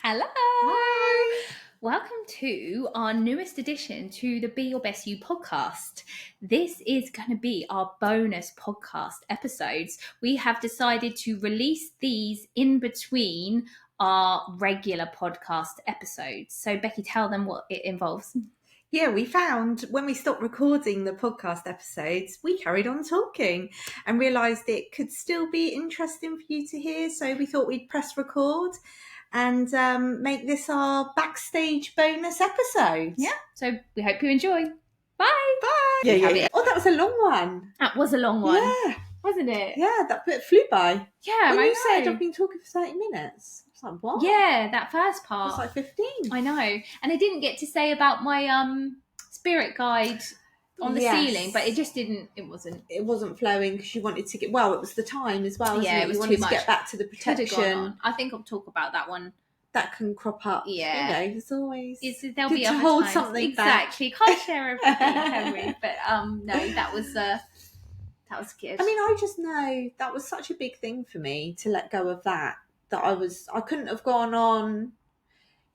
Hello! Hi! Welcome to our newest addition to the Be Your Best You podcast. This is going to be our bonus podcast episodes. We have decided to release these in between our regular podcast episodes. So, Becky, tell them what it involves. Yeah, we found when we stopped recording the podcast episodes, we carried on talking and realised it could still be interesting for you to hear. So we thought we'd press record and make this our backstage bonus episode. Yeah, so we hope you enjoy. Bye! Bye! Yeah. Oh, that was a long one. That was a long one. Yeah. Wasn't it? Yeah, that bit flew by. Yeah, When you said I've been talking for 30 minutes, I was like, what? Yeah, that first part. It's like 15. I know. And I didn't get to say about my spirit guide on the ceiling, but it just didn't, it wasn't flowing because you wanted to get, well, it was the time as well, yeah, it? It was you wanted too much. To get back to the protection. I think I'll talk about that one. That can crop up. Yeah. You know, there's always there'll good be to other hold times. something exactly. back. Can't share everything, can we? But no, that was good. I mean, I just know that was such a big thing for me to let go of that I couldn't have gone on.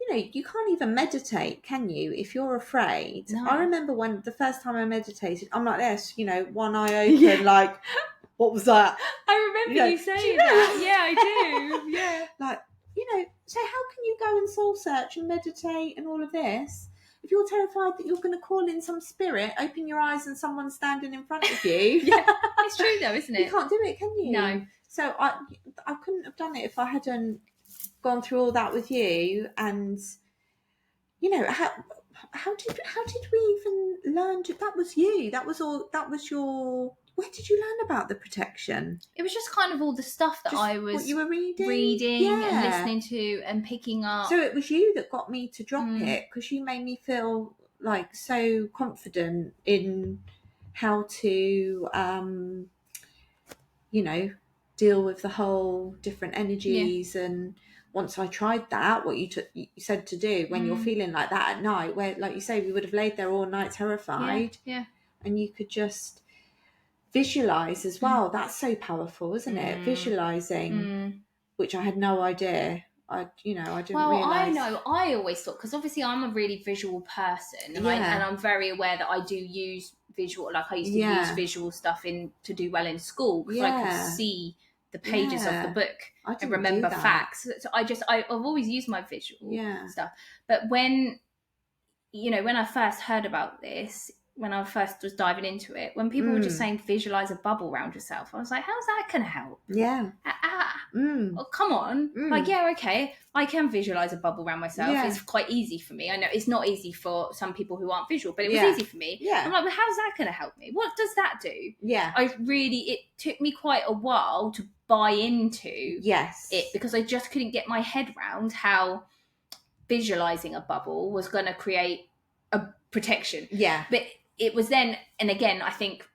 You know, you can't even meditate, can you, if you're afraid? No. I remember when the first time I meditated, I'm like this, you know, one eye open, like, what was that? I remember you saying that. Yeah, I do. Yeah. Like, you know, so how can you go and soul search and meditate and all of this if you're terrified that you're going to call in some spirit, open your eyes and someone's standing in front of you? Yeah, it's true though, isn't it? You can't do it, can you? No. So I couldn't have done it if I hadn't gone through all that with you. And you know, how did we even learn that was you? That was your. Where did you learn about the protection? It was just kind of all the stuff that I was what you were reading and listening to and picking up. So it was you that got me to drop it, because you made me feel like so confident in how to, you know, deal with the whole different energies. And once I tried that, what you said to do when you're feeling like that at night, where, like you say, we would have laid there all night terrified, and you could just visualize as well. That's so powerful, isn't it? Visualizing, which I had no idea. I didn't realize. I know. I always thought, because obviously I'm a really visual person, and I'm very aware that I do use visual. Like I used to use visual stuff to do well in school, because I could see the pages of the book and remember facts. So I've always used my visual stuff. But when I first heard about this, when I first was diving into it, when people were just saying visualize a bubble around yourself, I was like, how's that going to help? Yeah. Oh, come on. Like, yeah, okay, I can visualize a bubble around myself. It's quite easy for me. I know it's not easy for some people who aren't visual, but it was easy for me. Yeah. I'm like, well, how's that going to help me? What does that do? Yeah. It took me quite a while to buy into it, because I just couldn't get my head around how visualizing a bubble was going to create a protection. Yeah. But it was then, and again, I think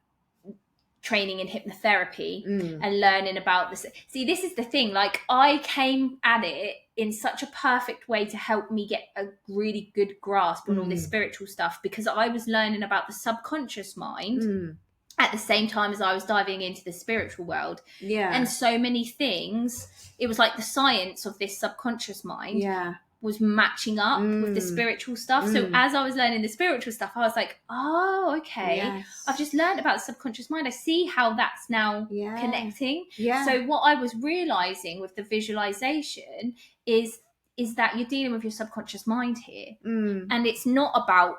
training in hypnotherapy and learning about this. See, this is the thing. Like, I came at it in such a perfect way to help me get a really good grasp on all this spiritual stuff, because I was learning about the subconscious mind at the same time as I was diving into the spiritual world. Yeah. And so many things, it was like the science of this subconscious mind was matching up with the spiritual stuff. So as I was learning the spiritual stuff, I was like, oh, okay. Yes. I've just learned about the subconscious mind. I see how that's now connecting. Yeah. So what I was realizing with the visualization is that you're dealing with your subconscious mind here. And it's not about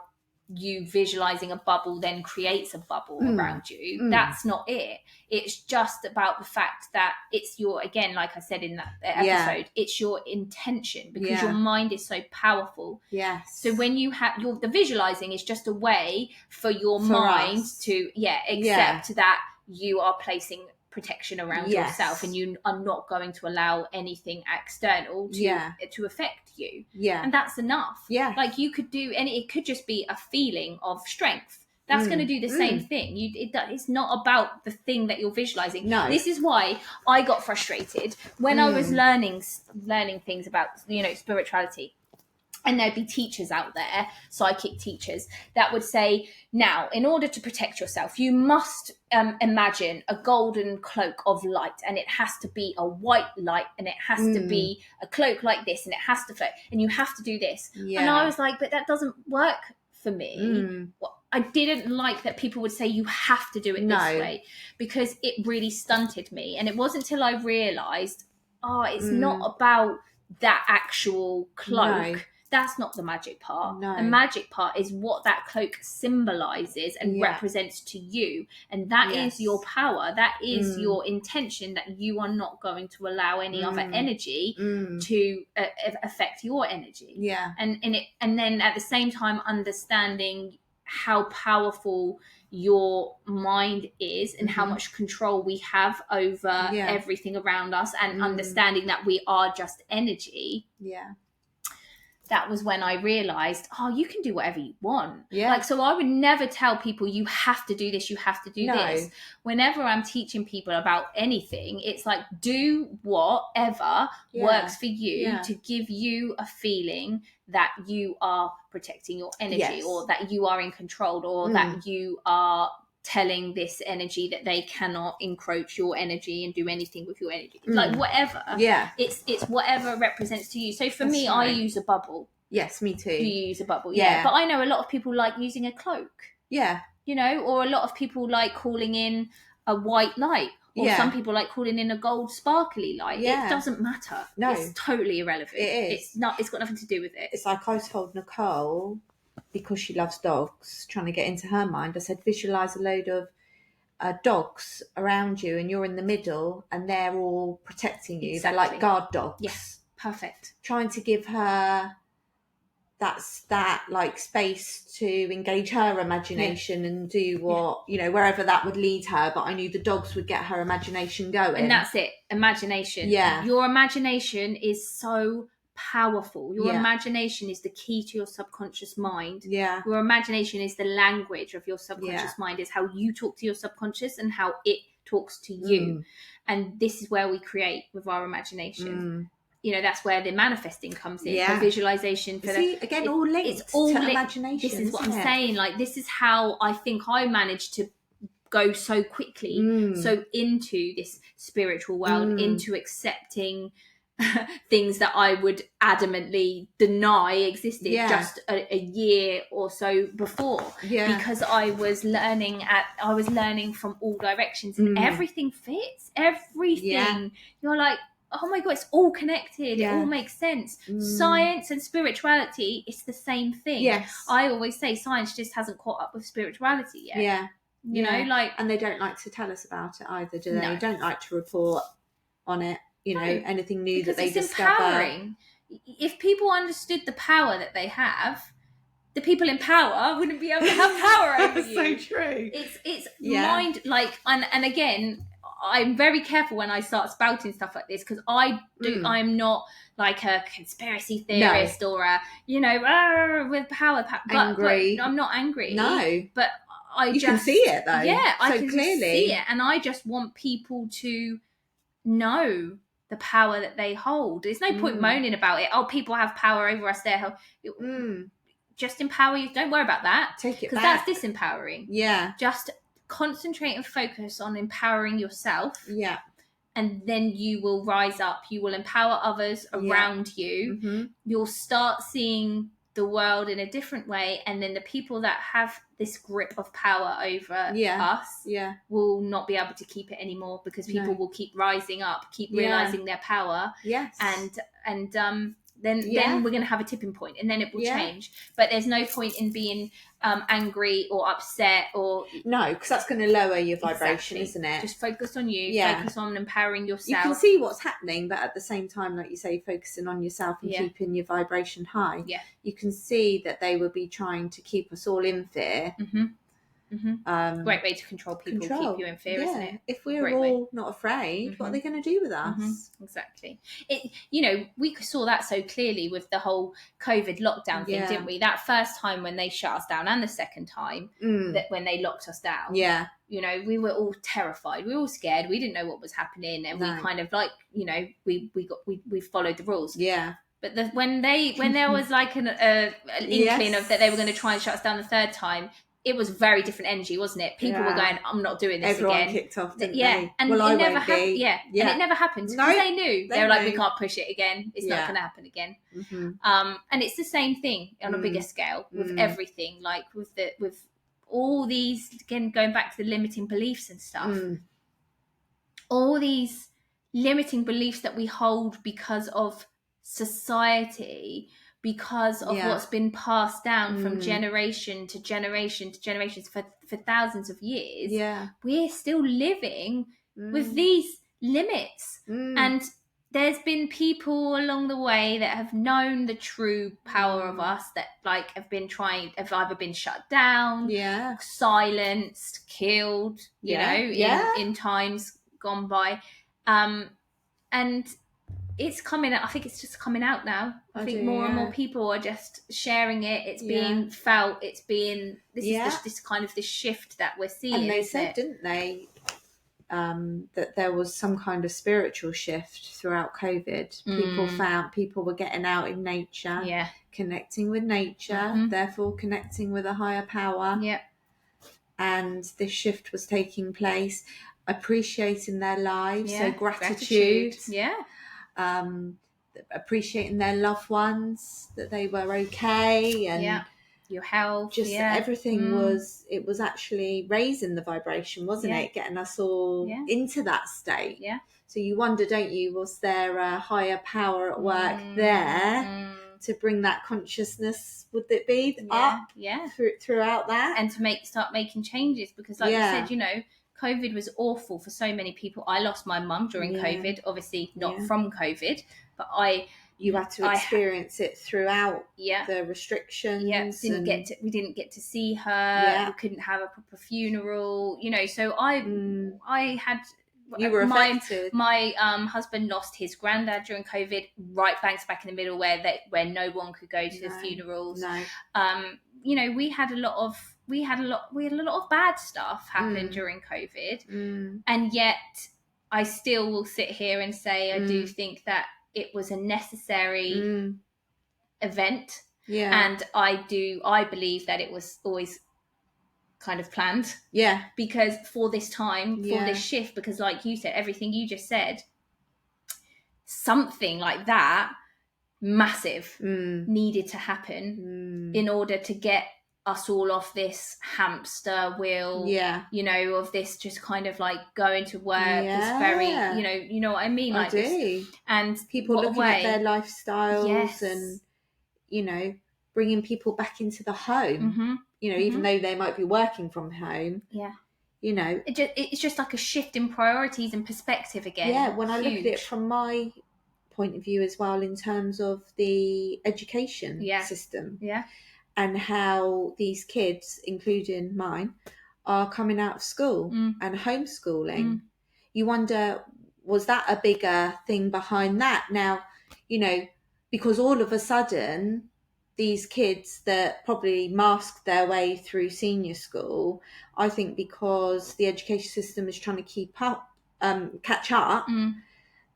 you visualizing a bubble then creates a bubble around you. That's not it. It's just about the fact that it's your, again, like I said in that episode, it's your intention, because your mind is so powerful. Yes. So when you have the visualizing is just a way for your mind to accept that you are placing protection around yourself, and you are not going to allow anything external to affect you. And that's enough. Like, you could do it could just be a feeling of strength. That's going to do the same thing. It's not about the thing that you're visualizing. No. This is why I got frustrated when I was learning things about spirituality. And there'd be teachers out there, psychic teachers, that would say, now, in order to protect yourself, you must imagine a golden cloak of light, and it has to be a white light, and it has to be a cloak like this, and it has to float, and you have to do this. Yeah. And I was like, but that doesn't work for me. I didn't like that people would say you have to do it this way, because it really stunted me. And it wasn't till I realised, it's not about that actual cloak. No. That's not the magic part. No. The magic part is what that cloak symbolises and represents to you. And that is your power. That is your intention, that you are not going to allow any other energy to affect your energy. Yeah. And then at the same time, understanding how powerful your mind is and how much control we have over everything around us, and understanding that we are just energy. Yeah. That was when I realised, you can do whatever you want. Yeah. Like, so I would never tell people, you have to do this, you have to do this. Whenever I'm teaching people about anything, it's like, do whatever works for you to give you a feeling that you are protecting your energy, or that you are in control, or that you are telling this energy that they cannot encroach your energy and do anything with your energy. Like, whatever. Yeah. It's whatever represents to you. So for me, I use a bubble. Yes, me too. You use a bubble, yeah. But I know a lot of people like using a cloak. Yeah. You know, or a lot of people like calling in a white light. Or some people like calling in a gold sparkly light. Yeah. It doesn't matter. No. It's totally irrelevant. It is. It's got nothing to do with it. It's like I told Nicole, because she loves dogs, trying to get into her mind, I said, visualise a load of dogs around you, and you're in the middle, and they're all protecting you. Exactly. They're like guard dogs. Yes, perfect. Trying to give her that like space to engage her imagination and do what, wherever that would lead her. But I knew the dogs would get her imagination going. And that's it, imagination. Yeah. Your imagination is so powerful. Your imagination is the key to your subconscious mind. Yeah. Your imagination is the language of your subconscious mind, is how you talk to your subconscious and how it talks to you. And this is where we create with our imagination. That's where the manifesting comes in. The visualization. Again, all linked. It's all to imagination. This is what I'm saying. Like, this is how I think I managed to go so quickly, so into this spiritual world, into accepting things that I would adamantly deny existed just a year or so before, because I was learning from all directions, and everything fits. Everything. You're like, oh my god, it's all connected. It all makes sense. Science and spirituality, it's the same thing. Yes. I always say science just hasn't caught up with spirituality yet. Yeah. You know, like, and they don't like to tell us about it either, do they? No. They don't like to report on it. Anything new that they discover. Empowering. If people understood the power that they have, the people in power wouldn't be able to have power over you. So true. It's mind, like, and again, I'm very careful when I start spouting stuff like this, because I'm not like a conspiracy theorist or a, with power. Angry. But I'm not angry. No. But you can see it though. Yeah, so I can clearly see it, and I just want people to know the power that they hold. There's no point moaning about it. Oh, people have power over us. Just empower you. Don't worry about that. Take it back, because that's disempowering. Yeah. Just concentrate and focus on empowering yourself. Yeah. And then you will rise up. You will empower others around you. You'll start seeing the world in a different way, and then the people that have this grip of power over us will not be able to keep it anymore, because people will keep rising up, keep realizing their power. Yes. And then we're going to have a tipping point, and then it will change. But there's no point in being angry or upset or... No, because that's going to lower your vibration, isn't it? Just focus on you. Focus on empowering yourself. You can see what's happening, but at the same time, like you say, focusing on yourself and keeping your vibration high. Yeah. You can see that they will be trying to keep us all in fear. Great way to control people, keep you in fear, isn't it? If we're all not afraid, what are they going to do with us? Exactly. We saw that so clearly with the whole COVID lockdown thing, didn't we? That first time when they shut us down, and the second time that when they locked us down. Yeah. We were all terrified. We were all scared. We didn't know what was happening, and we kind of like, we followed the rules. Yeah. But when there was like an inkling of that they were going to try and shut us down the third time, it was very different energy, wasn't it? People were going, I'm not doing this Everyone again. kicked off, didn't yeah. they? And well, it I never won't be. Yeah. And it never happened because they knew. They were like, we can't push it again. It's not going to happen again. And it's the same thing on a bigger scale with everything, like with all these, again, going back to the limiting beliefs and stuff. All these limiting beliefs that we hold because of society, because of what's been passed down from generation to generation to generations for thousands of years, we're still living with these limits. And there's been people along the way that have known the true power of us, that like have either been shut down, silenced, killed, you know, in times gone by. And it's coming out. I think it's just coming out now. I think more and more people are just sharing it. It's being felt. It's being this kind of this shift that we're seeing. And they said, didn't they, that there was some kind of spiritual shift throughout COVID. People were getting out in nature, connecting with nature, therefore connecting with a higher power. And this shift was taking place, appreciating their lives, so gratitude. Appreciating their loved ones, that they were okay, and your health, just everything was actually raising the vibration, wasn't it, getting us all into that state. So you wonder, don't you, was there a higher power at work there to bring that consciousness, would it be up throughout that, and to start making changes? Because like you said, you know, COVID was awful for so many people. I lost my mum during COVID, obviously not from COVID, but you had to experience it throughout the restrictions. We didn't get to see her. We couldn't have a proper funeral, you know. So I had. You were affected. My husband lost his granddad during COVID, right bang smack in the middle where no one could go to the funerals. You know, we had a lot of bad stuff happen during COVID, and yet I still will sit here and say I do think that it was a necessary event, and I believe that it was always kind of planned, because for this time, for this shift, because like you said, everything you just said, something like that massive needed to happen in order to get us all off this hamster wheel, you know, of this just kind of like going to work, this very, you know what I mean? Like I do. This, and people looking at their lifestyles and, you know, bringing people back into the home, you know, even though they might be working from home. You know. It's just like a shift in priorities and perspective again. Yeah, when I look at it from my point of view as well, in terms of the education system. And how these kids, including mine, are coming out of school and homeschooling. You wonder, was that a bigger thing behind that? Now, you know, because all of a sudden, these kids that probably masked their way through senior school, I think because the education system is trying to catch up,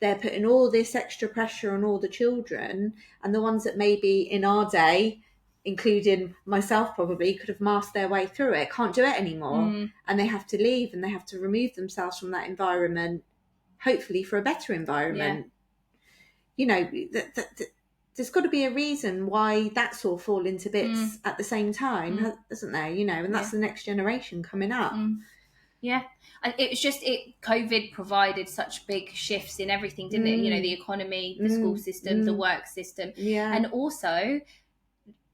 they're putting all this extra pressure on all the children, and the ones that maybe in our day, including myself probably, could have masked their way through it, can't do it anymore. And they have to leave and they have to remove themselves from that environment, hopefully for a better environment. You know, there's got to be a reason why that's all falling to bits at the same time, isn't there? You know, and that's the next generation coming up. It was just COVID provided such big shifts in everything, didn't it? You know, the economy, the school system, the work system, and also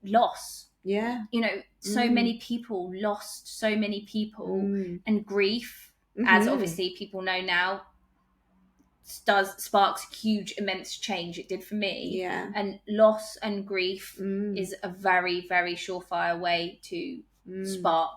loss. You know, so many people lost so many people, and grief, as obviously people know now, sparks huge, immense change. It did for me. And loss and grief is a very, very surefire way to spark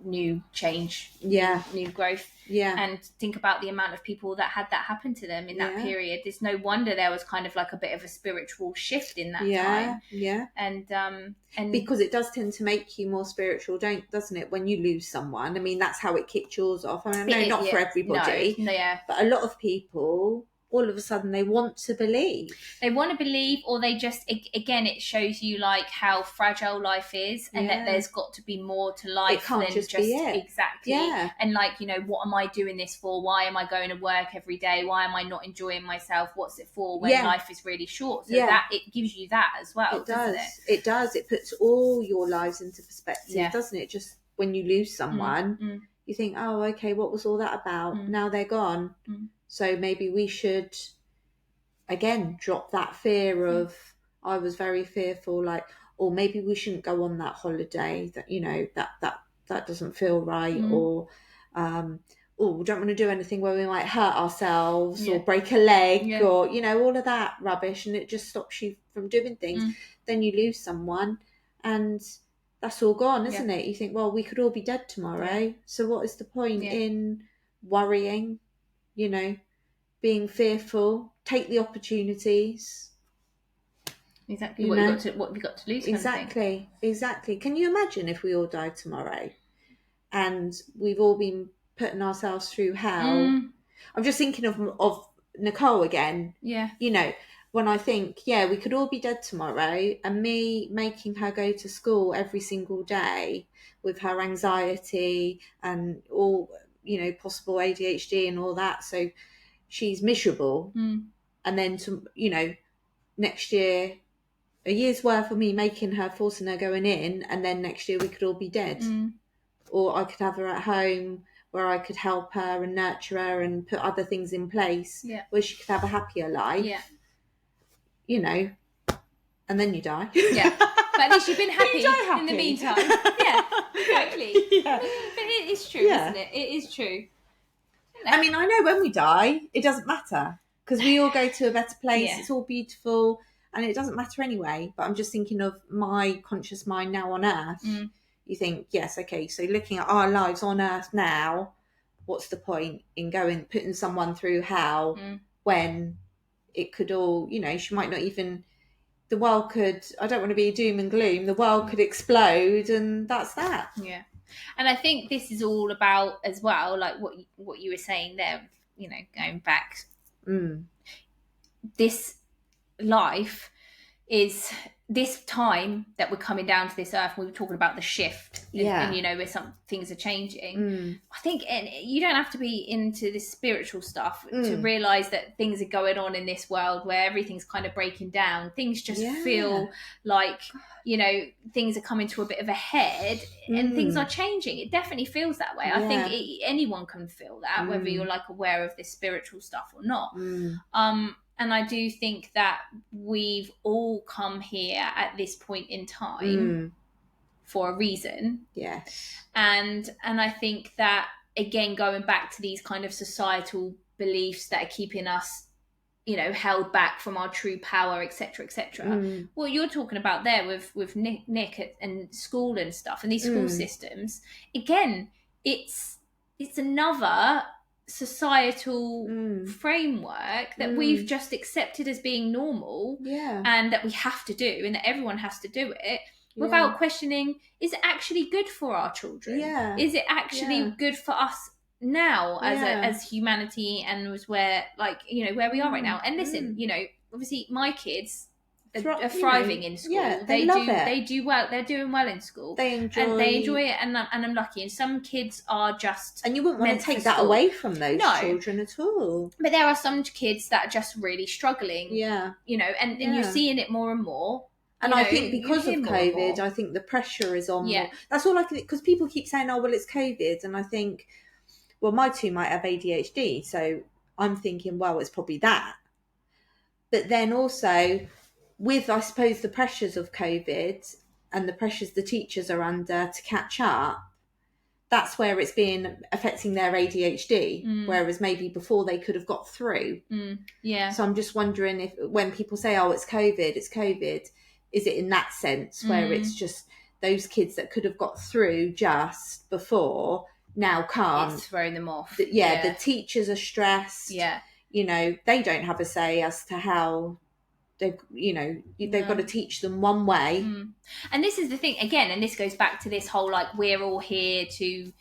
new change, new growth. And think about the amount of people that had that happen to them in that period. It's no wonder there was kind of like a bit of a spiritual shift in that time. And because it does tend to make you more spiritual, doesn't it, when you lose someone? I mean, that's how it kicked yours off. I mean, not for everybody, but a lot of people, all of a sudden they want to believe. Or they just, again, it shows you like how fragile life is, and that there's got to be more to life than just be it. Exactly. And like, you know, what am I doing this for? Why am I going to work every day? Why am I not enjoying myself? What's it for when life is really short? So that it gives you that as well. Doesn't it? It does. It puts all your lives into perspective, doesn't it? Just when you lose someone, you think, oh, okay, what was all that about? Now they're gone. So maybe we should, again, drop that fear of, I was very fearful, like, or maybe we shouldn't go on that holiday, that, you know, that doesn't feel right, or we don't want to do anything where we might hurt ourselves or break a leg, or, you know, all of that rubbish, and it just stops you from doing things. Then you lose someone and that's all gone, isn't it? You think, well, we could all be dead tomorrow, so what is the point in worrying, you know, being fearful? Take the opportunities. Exactly. What have you got to lose? Exactly. Can you imagine if we all died tomorrow and we've all been putting ourselves through hell? I'm just thinking of Nicole again. Yeah. You know, when I think, we could all be dead tomorrow, and me making her go to school every single day with her anxiety and all, you know, possible ADHD and all that. So she's miserable. And then, you know, next year, a year's worth of me forcing her going in, and then next year we could all be dead. Or I could have her at home where I could help her and nurture her and put other things in place where she could have a happier life. You know, and then you die. But at least you've been happy in the meantime. Exactly. But it is true, isn't it? It is true. I mean, I know when we die, it doesn't matter, because we all go to a better place. It's all beautiful, and it doesn't matter anyway. But I'm just thinking of my conscious mind now on Earth. You think, yes, okay, so looking at our lives on Earth now, what's the point in putting someone through hell when it could all, you know, she might not even, the world could, I don't want to be doom and gloom, the world could explode, and that's that. Yeah. And I think this is all about, as well, like what you were saying there, you know, going back. This life is this time that we're coming down to this earth. We were talking about the shift, and you know, where some things are changing. I think, and you don't have to be into this spiritual stuff to realize that things are going on in this world where everything's kind of breaking down. Things just feel like, you know, things are coming to a bit of a head, and things are changing. It definitely feels that way. I think anyone can feel that, whether you're like aware of this spiritual stuff or not. And I do think that we've all come here at this point in time for a reason. Yes. And I think that, again, going back to these kind of societal beliefs that are keeping us, you know, held back from our true power, etc., etc. What you're talking about there with Nick and school and stuff, and these school systems, again, it's another societal framework that we've just accepted as being normal, and that we have to do, and that everyone has to do it without questioning, is it actually good for our children? Is it actually good for us now as humanity, and was where, like, you know, where we are right now? And listen, you know, obviously my kids are thriving in school. They love it. They do well. They're doing well in school. They enjoy it, and I'm lucky. And some kids are just, and you wouldn't want to take that away from those children at all. But there are some kids that are just really struggling. You know, and you're seeing it more and more. And I think because of COVID, I think the pressure is on more. That's all I can, because people keep saying, oh, well, it's COVID. And I think, well, my two might have ADHD. So I'm thinking, well, it's probably that. But then also, with, I suppose, the pressures of COVID and the pressures the teachers are under to catch up, that's where it's been affecting their ADHD, whereas maybe before they could have got through. So I'm just wondering if, when people say, oh, it's COVID, is it in that sense where it's just those kids that could have got through just before now can't? It's thrown them off. The teachers are stressed. You know, they don't have a say as to how they've got to teach them one way. And this is the thing again, and this goes back to this whole, like, we're all here to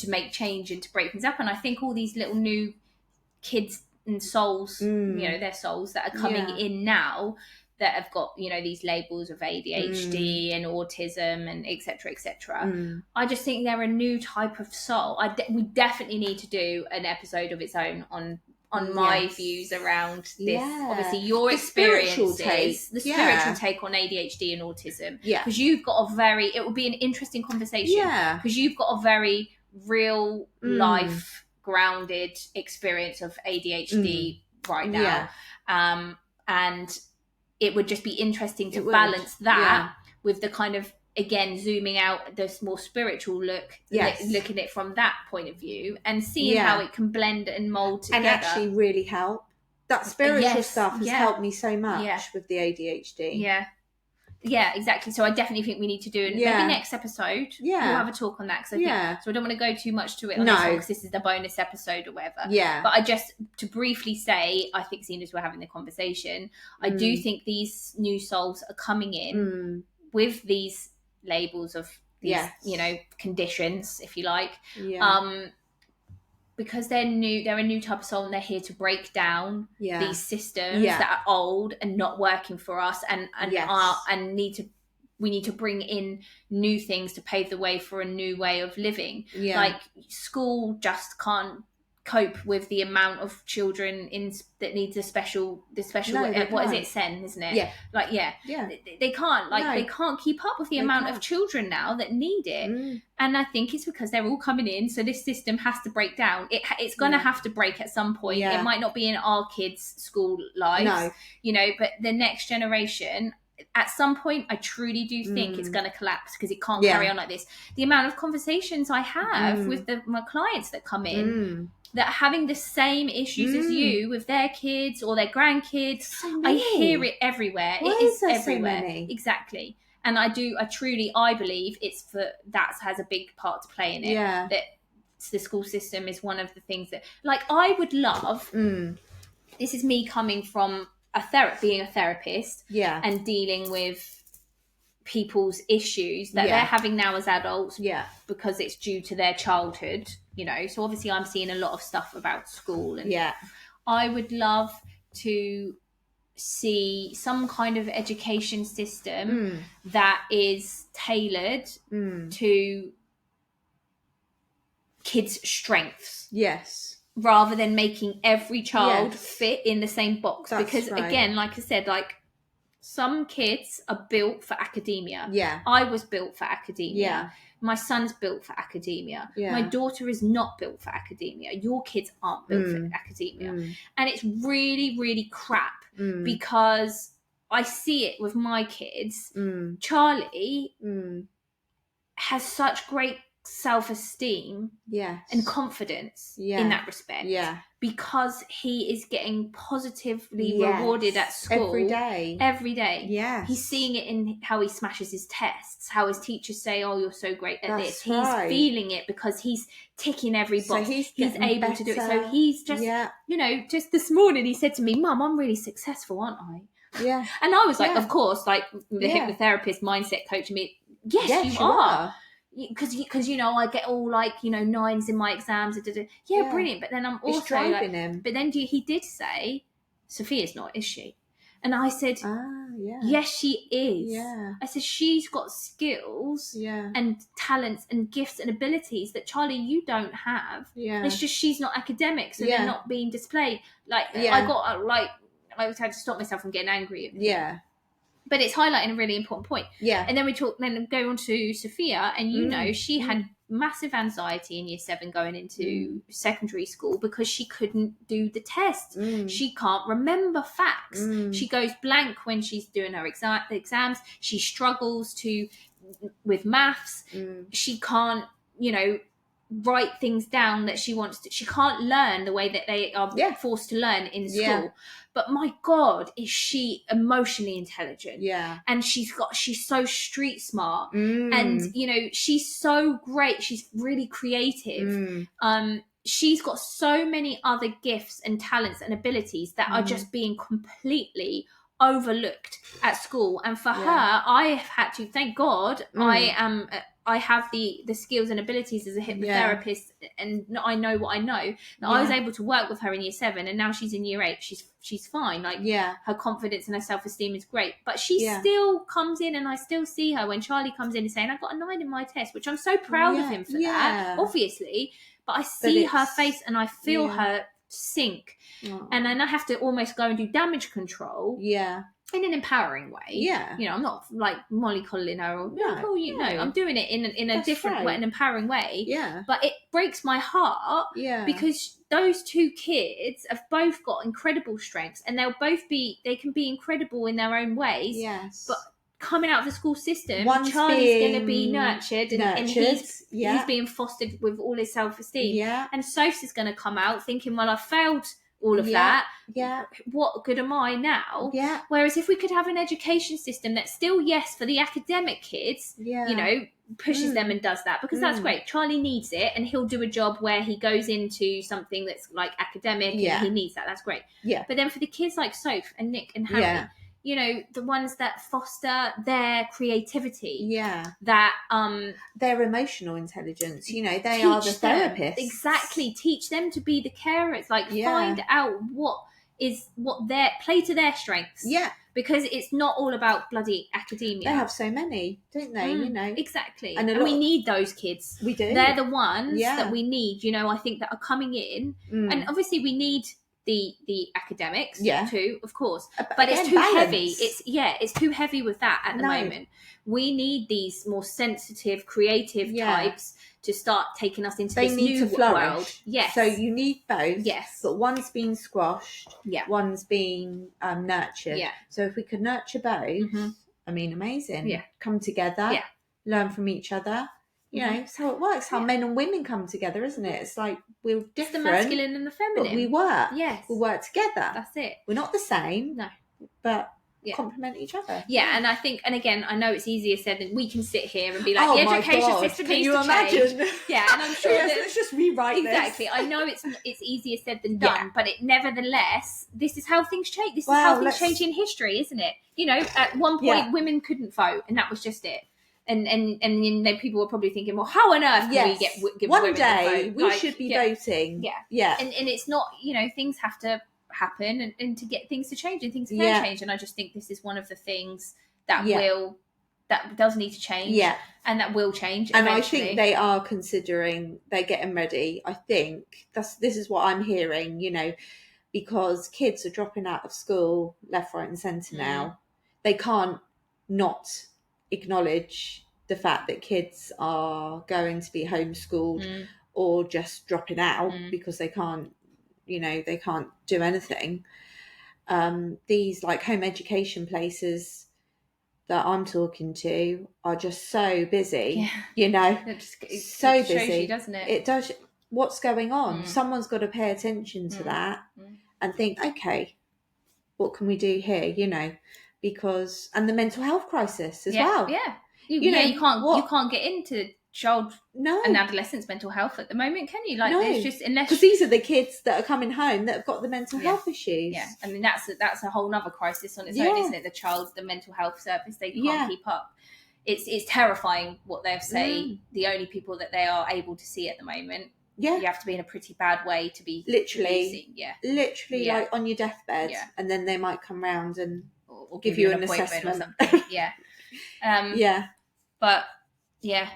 make change and to break things up. And I think all these little new kids souls, their souls that are coming in now that have got, these labels of ADHD and autism and etc. I just think they're a new type of soul. We definitely need to do an episode of its own on my views around this. Obviously your experiences, the spiritual take on ADHD and autism, because you've got it would be an interesting conversation, because you've got a very real life grounded experience of ADHD right now, and it would just be interesting to balance that with the kind of, again, zooming out, this more spiritual look, looking at it from that point of view and seeing how it can blend and mold together. And actually really help. That spiritual stuff has helped me so much with the ADHD. Yeah, exactly. So I definitely think we need to do maybe next episode. We'll have a talk on that. So I don't want to go too much to it on this one, because this is the bonus episode or whatever. But I just, to briefly say, I think, seeing as we're having the conversation, I do think these new souls are coming in with these labels of these, conditions, if you like. Because they're a new type of soul, and they're here to break down these systems that are old and not working for us, and we need to bring in new things to pave the way for a new way of living. Like, school just can't cope with the amount of children that needs the special what is it, SEN, isn't it? They can't they can't keep up with the amount of children now that need it. And I think it's because they're all coming in, so this system has to break down. It's going to have to break at some point. It might not be in our kids' school lives, but the next generation, at some point, I truly do think it's going to collapse, because it can't carry on like this. The amount of conversations I have with my clients that come in that are having the same issues as you with their kids or their grandkids, I hear it everywhere. Why it is there everywhere. So many? Exactly. And I believe it's that has a big part to play in it. That the school system is one of the things that, like, I would love, this is me coming from being a therapist and dealing with people's issues that they're having now as adults, because it's due to their childhood, so obviously I'm seeing a lot of stuff about school, and I would love to see some kind of education system that is tailored to kids' strengths, rather than making every child fit in the same box. Because again, like I said, like, some kids are built for academia. I was built for academia. My son's built for academia. My daughter is not built for academia. Your kids aren't built for academia. And it's really, really crap, because I see it with my kids. Charlie has such great self-esteem and confidence in that respect, because he is getting positively rewarded at school every day. He's seeing it in how he smashes his tests, how his teachers say, oh, you're so great at this. He's feeling it because he's ticking every box. So he's able to do it. So he's just just this morning he said to me, Mum, I'm really successful, aren't I? And I was like, of course, like the hypnotherapist mindset coach me, yes, you are. Because I get all like 9s in my exams. Brilliant. But then I'm also like, him. But then he did say, Sophia's not, is she? And I said, yes, she is. I said, she's got skills and talents and gifts and abilities that, Charlie, you don't have. It's just she's not academic, so they're not being displayed. Like I got I had to stop myself from getting angry at him. But it's highlighting a really important point. And then then go on to Sophia, and she had massive anxiety in year 7 going into secondary school because she couldn't do the tests. She can't remember facts. She goes blank when she's doing her exams. She struggles with maths. She can't, write things down that she wants to. She can't learn the way that they are forced to learn in school. But my God, is she emotionally intelligent? And she's so street smart, and she's so great. She's really creative. She's got so many other gifts and talents and abilities that are just being completely overlooked at school. And for her, I have had to, thank God, I have the skills and abilities as a hypnotherapist, and I know what I know, that I was able to work with her in year 7, and now she's in year 8. She's fine. Like, her confidence and her self-esteem is great, but she still comes in, and I still see her when Charlie comes in and saying, I got a 9 in my test, which I'm so proud of him for that, obviously, but I see her face and I feel her sink, and then I have to almost go and do damage control in an empowering way. You know, I'm not like mollycoddling her or I'm doing it in a different way, an empowering way. But it breaks my heart because those 2 kids have both got incredible strengths, and they can be incredible in their own ways. But coming out of the school system, Charlie's going to be nurtured and he's being fostered with all his self-esteem. And Soph's is going to come out thinking, well, I failed all of that. What good am I now? Whereas if we could have an education system that's still, for the academic kids, you know, pushes them and does that, because that's great. Charlie needs it, and he'll do a job where he goes into something that's like academic, and he needs that. That's great. But then for the kids like Soph and Nick and Harry, you know, the ones that foster their creativity, that their emotional intelligence, you know, they are the therapists. Exactly. Teach them to be the carers, like find out what their play to their strengths. Because it's not all about bloody academia. They have so many, don't they? You know, exactly. And we need those kids. We do. They're the ones that we need. You know, I think that are coming in, and obviously we need the academics too, of course, but it's too heavy. It's too heavy with that at the moment. We need these more sensitive, creative types to start taking us into this new world. So you need both. But one's been squashed. One's been nurtured. So if we could nurture both, I mean, amazing. Come together, learn from each other. You know, it's how it works. How men and women come together, isn't it? It's like we're different, the masculine and the feminine. But we work. We work together. That's it. We're not the same. No, but complement each other. And I think, and again, I know it's easier said than we can sit here and be like, the education system needs to change. And I'm sure let's just rewrite this. I know it's easier said than done, but it nevertheless, this is how things change. This is how things change in history, isn't it? You know, at one point women couldn't vote, and that was just it. And you know, people were probably thinking, well, how on earth can we give one women day a vote? We should be voting. And it's not, you know, things have to happen and to get things to change, and things can change. And I just think this is one of the things that that does need to change, and that will change eventually. And I think they are considering, they're getting ready. I think this is what I'm hearing, you know, because kids are dropping out of school left, right and centre now. They can't not acknowledge the fact that kids are going to be homeschooled or just dropping out because they can't, you know, they can't do anything. These like home education places that I'm talking to are just so busy, you know, so busy. Shows you, doesn't it? It does. What's going on? Someone's got to pay attention to that and think, okay, what can we do here? You know, because, and the mental health crisis as well. You can't get into child and adolescents mental health at the moment, can you? Like, there's just, unless, because these are the kids that are coming home that have got the mental health issues. I mean, that's a whole nother crisis on its own, isn't it? The mental health service, they can't keep up. It's terrifying what they'll say. The only people that they are able to see at the moment. You have to be in a pretty bad way to be literally like on your deathbed, and then they might come round and or give you an assessment or something. But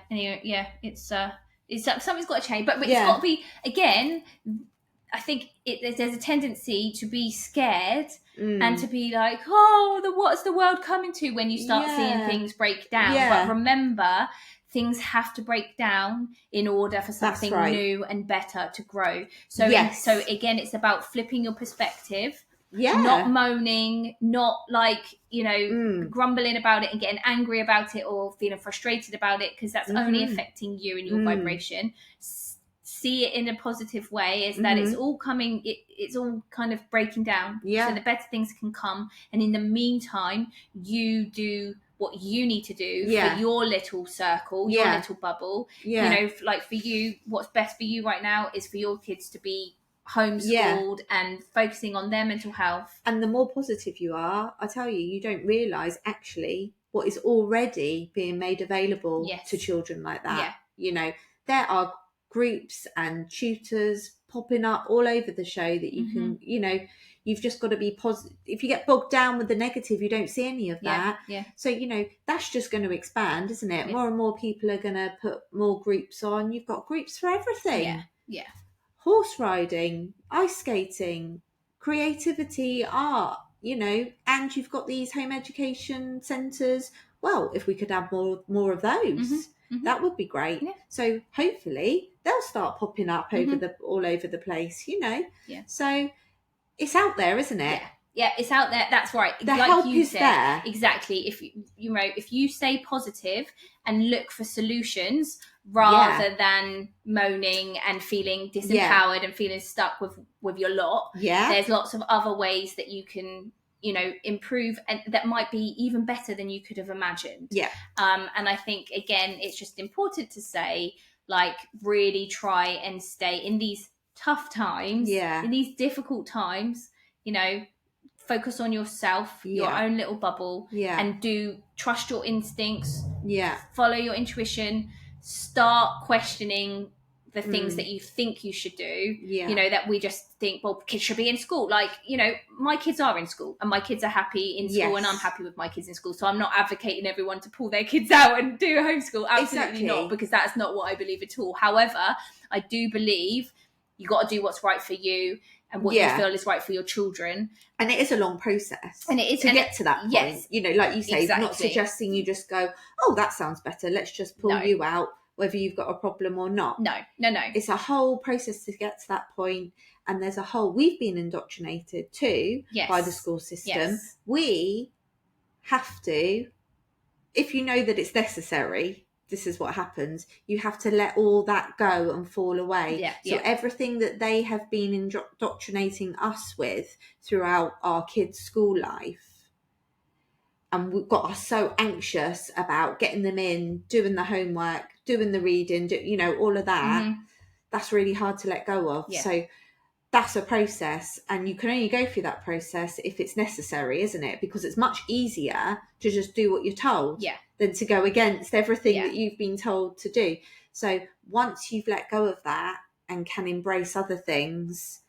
anyway, it's something's got to change, but it's got to be, again, I think there's a tendency to be scared and to be like, what's the world coming to, when you start seeing things break down. But remember, things have to break down in order for something new and better to grow. So again, it's about flipping your perspective. Not moaning, not like, you know, grumbling about it and getting angry about it or feeling frustrated about it, because that's only affecting you and your vibration. See it in a positive way, is that it's all coming, it's all kind of breaking down. So the better things can come. And in the meantime, you do what you need to do for your little circle, your little bubble. You know, like for you, what's best for you right now is for your kids to be homeschooled and focusing on their mental health. And the more positive you are, I tell you, you don't realise actually what is already being made available to children like that. You know, there are groups and tutors popping up all over the show that you can, you know, you've just got to be positive. If you get bogged down with the negative, you don't see any of that. So, you know, that's just going to expand, isn't it? More and more people are going to put more groups on. You've got groups for everything. Horse riding, ice skating, creativity, art, you know, and you've got these home education centres. Well, if we could have more of those, that would be great. So hopefully they'll start popping up all over the place, you know. So it's out there, isn't it? Yeah, it's out there. That's right. The help is there. Exactly. If you know, if you stay positive and look for solutions rather than moaning and feeling disempowered and feeling stuck with your lot, there's lots of other ways that you can, you know, improve, and that might be even better than you could have imagined. And I think, again, it's just important to say, like, really try and stay in these tough times, in these difficult times, you know, focus on yourself, your own little bubble, and trust your instincts, follow your intuition, start questioning the things that you think you should do. You know, that we just think, well, kids should be in school. Like, you know, my kids are in school and my kids are happy in school, and I'm happy with my kids in school. So I'm not advocating everyone to pull their kids out and do homeschool. Absolutely not, because that's not what I believe at all. However, I do believe you got to do what's right for you and what you feel is right for your children. And it is a long process. And it is to get to that point. You know, like you say, not suggesting you just go, oh, that sounds better, let's just pull you out, whether you've got a problem or not. No. It's a whole process to get to that point. And there's we've been indoctrinated too by the school system. We have to, if you know that it's necessary, this is what happens, you have to let all that go and fall away. So everything that they have been indoctrinating us with throughout our kids' school life, and we've got us so anxious about getting them in, doing the homework, doing the reading, you know, all of that, that's really hard to let go of. So that's a process, and you can only go through that process if it's necessary, isn't it? Because it's much easier to just do what you're told than to go against everything that you've been told to do. So once you've let go of that and can embrace other things,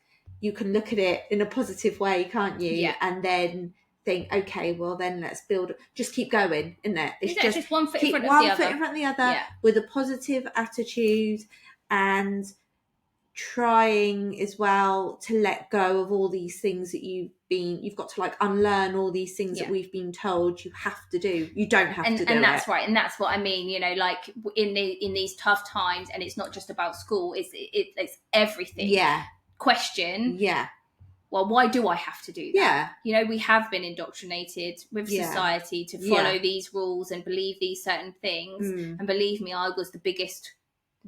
you can look at it in a positive way, can't you? And then think, okay, well then let's build, just keep going, isn't it? It's just one foot in front of the other with a positive attitude, and trying as well to let go of all these things that you've got to, like, unlearn all these things that we've been told you have to do. You don't have to do it. And that's right. And that's what I mean, you know, like in these tough times, and it's not just about school, it's everything. Question. Well, why do I have to do that? You know, we have been indoctrinated with society to follow these rules and believe these certain things. And believe me, I was the biggest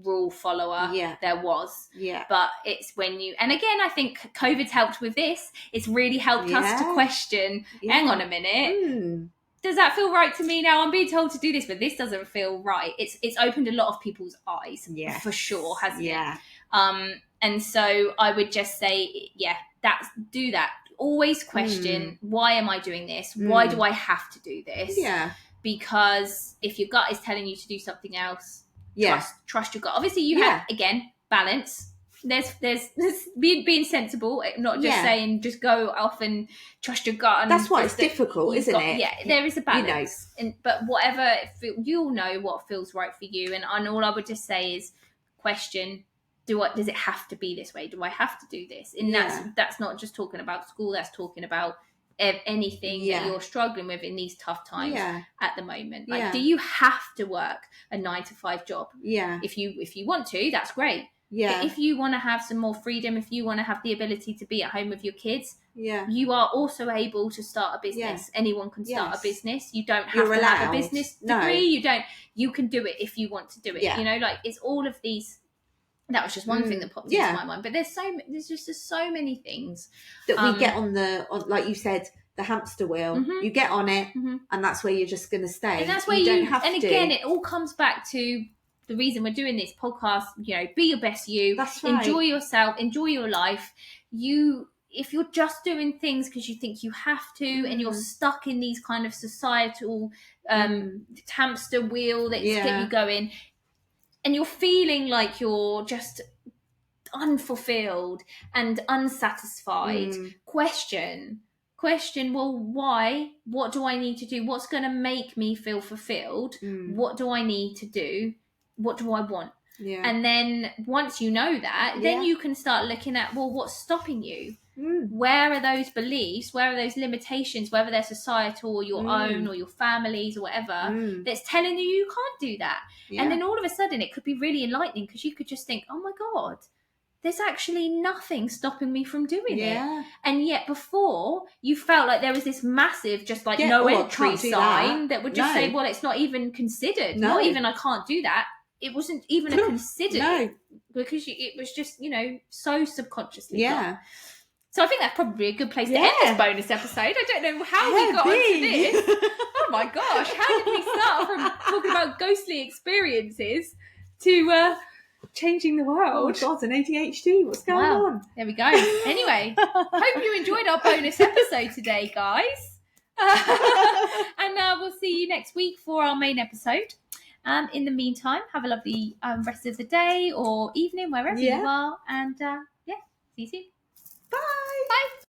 rule follower there was. But it's when you, and again, I think COVID's helped with this. It's really helped us to question, hang on a minute, does that feel right to me now? I'm being told to do this, but this doesn't feel right. It's opened a lot of people's eyes, for sure, hasn't it? And so I would just say, do that. Always question, why am I doing this? Why do I have to do this? Because if your gut is telling you to do something else, trust your gut. Obviously, you have, again, balance. There's being sensible, not just saying just go off and trust your gut. And that's why it's difficult, isn't it? Yeah, there is a balance. You know. But whatever, you'll know what feels right for you. And all I would just say is question, does it have to be this way? Do I have to do this? And that's not just talking about school, that's talking about anything that you're struggling with in these tough times at the moment. Like, do you have to work a 9-to-5 job? If you want to, that's great. But if you want to have some more freedom, if you want to have the ability to be at home with your kids, you are also able to start a business. Anyone can start a business. You don't have to have a business degree. You can do it if you want to do it. You know, like, it's all of these. That was just one thing that popped into my mind, but there's just so many things that we get on like you said, the hamster wheel. You get on it, and that's where you're just going to stay. And that's where you don't have to. And again, it all comes back to the reason we're doing this podcast. You know, be your best you. That's right. Enjoy yourself, enjoy your life. If you're just doing things because you think you have to, and you're stuck in these kind of societal hamster wheel that's get you going, and you're feeling like you're just unfulfilled and unsatisfied, question, well, why? What do I need to do? What's going to make me feel fulfilled? What do I need to do? What do I want? And then once you know that, then you can start looking at, well, what's stopping you? Where are those beliefs? Where are those limitations, whether they're societal or your own or your family's or whatever, that's telling you can't do that? And then all of a sudden it could be really enlightening, because you could just think, oh my God, there's actually nothing stopping me from doing it. And yet before, you felt like there was this massive just like no entry sign that would just say, well, it's not even considered. Not even I can't do that. It wasn't even a considered because it was just, you know, so subconsciously done. So I think that's probably a good place to end this bonus episode. I don't know how we got onto this. Oh my gosh, how did we start from talking about ghostly experiences to changing the world? Oh God, an ADHD. What's going on? There we go. Anyway, hope you enjoyed our bonus episode today, guys. And we'll see you next week for our main episode. In the meantime, have a lovely rest of the day or evening, wherever you are. And see you soon. Bye. Bye.